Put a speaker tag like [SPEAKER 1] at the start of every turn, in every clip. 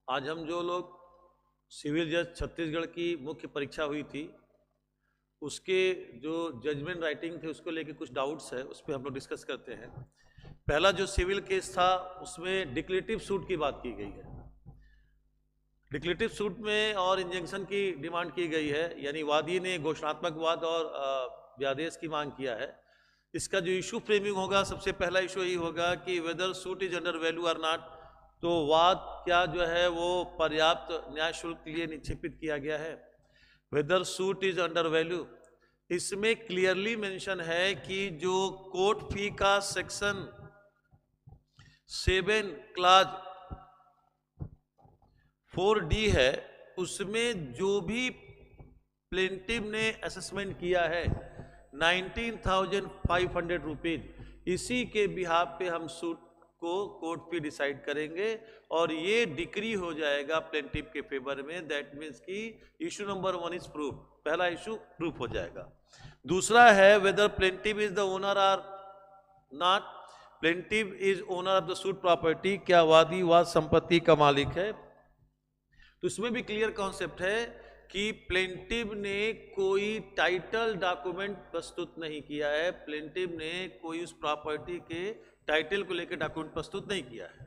[SPEAKER 1] आज हम जो लोग सिविल जज छत्तीसगढ़ की मुख्य परीक्षा हुई थी उसके जो जजमेंट राइटिंग थे उसको लेके कुछ डाउट्स है, उस पर हम लोग डिस्कस करते हैं। पहला जो सिविल केस था उसमें डिक्लेरेटिव सूट की बात की गई है। डिक्लेरेटिव सूट में और इंजंक्शन की डिमांड की गई है, यानी वादी ने घोषणात्मक वाद और व्यादेश की मांग किया है। इसका जो इशू फ्रेमिंग होगा, सबसे पहला इशू यही होगा कि whether suit is under value और नॉट, तो वाद क्या जो है वो पर्याप्त न्याय शुल्क के लिए निक्षेपित किया गया है। Whether suit is under value, इसमें क्लियरली मेंशन है कि जो कोर्ट फी का सेक्शन 7 क्लाज 4D है, उसमें जो भी प्लेंटिव ने असेसमेंट किया है 19,500 रुपीज, इसी के बिहाफ पे हम सूट को कोर्ट फी डिसाइड करेंगे और ये डिक्री हो जाएगा प्लेंटिव के फेवर में। दैट मीन्स कि इशू नंबर 1 इज प्रूफ, पहला इशू प्रूफ हो जाएगा। दूसरा है whether plaintiff is the owner or not, plaintiff is owner of the suit property, क्या वादी वाद संपत्ति का मालिक है। तो इसमें भी क्लियर कॉन्सेप्ट है कि प्लेंटिव ने कोई टाइटल डॉक्यूमेंट प्रस्तुत नहीं किया है, प्लेंटिव ने कोई उस प्रॉपर्टी के टाइटल को लेकर डॉक्यूमेंट प्रस्तुत नहीं किया है,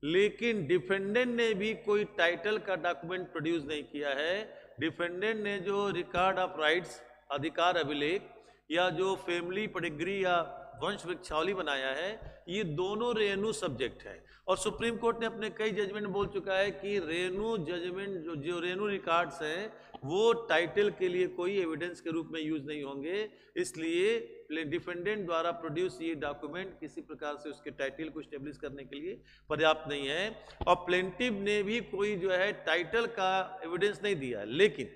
[SPEAKER 1] लेकिन डिफेंडेंट ने भी कोई टाइटल का डॉक्यूमेंट प्रोड्यूस नहीं किया है। डिफेंडेंट ने जो रिकॉर्ड ऑफ राइट्स, अधिकार अभिलेख, या जो फैमिली पेडिग्री या वंश वृक्षावली बनाया है, ये दोनों रेनू सब्जेक्ट है। और सुप्रीम कोर्ट ने अपने कई जजमेंट बोल चुका है कि रेनू जजमेंट जो रेनू रिकॉर्ड्स हैं वो टाइटल के लिए कोई एविडेंस के रूप में यूज नहीं होंगे, इसलिए डिफेंडेंट द्वारा प्रोड्यूस ये डॉक्यूमेंट किसी प्रकार से उसके टाइटल को स्टेब्लिश करने के लिए पर्याप्त नहीं है। और प्लेंटिव ने भी कोई जो है टाइटल का एविडेंस नहीं दिया है, लेकिन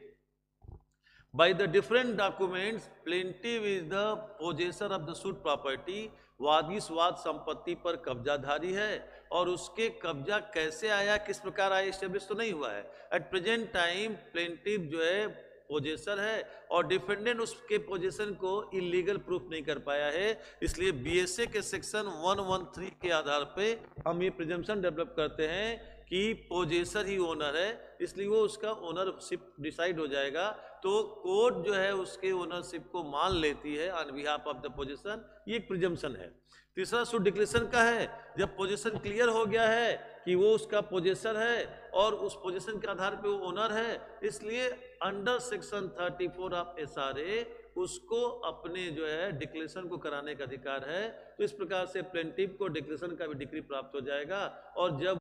[SPEAKER 1] by the different documents plaintiff is the possessor of the suit property, वादी स्वाद संपत्ति पर कब्जाधारी है और उसके कब्जा कैसे आया, किस प्रकार आया, स्टेब्लिश तो नहीं हुआ है। एट प्रेजेंट टाइम प्लेंटिव जो है पोजेसर है और डिफेंडेंट उसके पोजेशन को इलीगल प्रूफ नहीं कर पाया है, इसलिए बीएसए के सेक्शन 113 के आधार पे हम ये प्रिजम्पशन डेवलप करते हैं कि पोजेसर ही ओनर है, इसलिए वो उसका ओनरशिप डिसाइड हो जाएगा। तो कोर्ट जो है उसके ओनरशिप को मान लेती है on behalf of the position, ये एक प्रिजम्पशन है। तीसरा सूट डिक्लेरेशन का है, जब पोजीशन क्लियर हो गया है कि वो उसका पोजेसर है और उस पोजीशन के आधार पे वो ओनर है, इसलिए अंडर सेक्शन 34 ऑफ एसआरए उसको अपने जो है डिक्लेरेशन को कराने का अधिकार है। तो इस प्रकार से प्लेंटिव को डिक्लेरेशन का भी डिग्री प्राप्त हो जाएगा। और जब